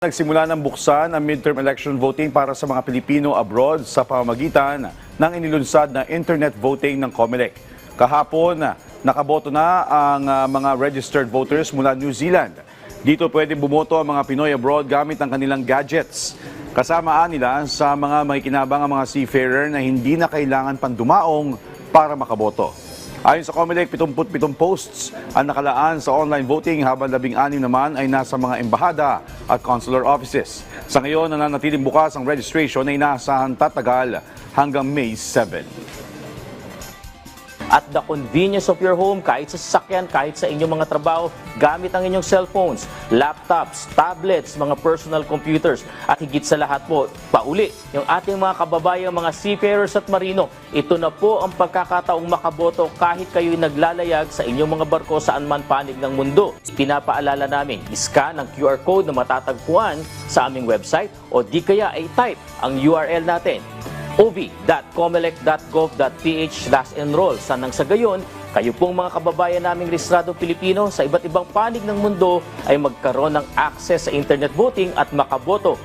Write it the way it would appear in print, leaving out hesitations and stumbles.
Nagsimula ng buksan ang midterm election voting para sa mga Pilipino abroad sa pamamagitan ng inilunsad na internet voting ng COMELEC. Kahapon, nakaboto na ang mga registered voters mula New Zealand. Dito pwede bumoto ang mga Pinoy abroad gamit ang kanilang gadgets. Kasamaan nila sa mga makikinabang ang mga seafarer na hindi na kailangan pandumaong para makaboto. Ayon sa COMELEC, 77 posts ang nakalaan sa online voting habang 16 naman ay nasa mga embahada at consular offices. Sa ngayon, nananatiling bukas ang registration na inaasahan tatagal hanggang May 7. At the convenience of your home, kahit sa sasakyan, kahit sa inyong mga trabaho, gamit ang inyong cellphones, laptops, tablets, mga personal computers, at higit sa lahat po, pauli, yung ating mga kababayang mga seafarers at marino, ito na po ang pagkakataong makaboto kahit kayo'y naglalayag sa inyong mga barko saan man panig ng mundo. Pinapaalala namin, iscan ang QR code na matatagpuan sa aming website o di kaya ay type ang URL natin, ov.comelec.gov.ph/enroll. Sanang sa gayon, kayo pong mga kababayan naming rehistradong Pilipino sa iba't ibang panig ng mundo ay magkaroon ng access sa internet voting at makaboto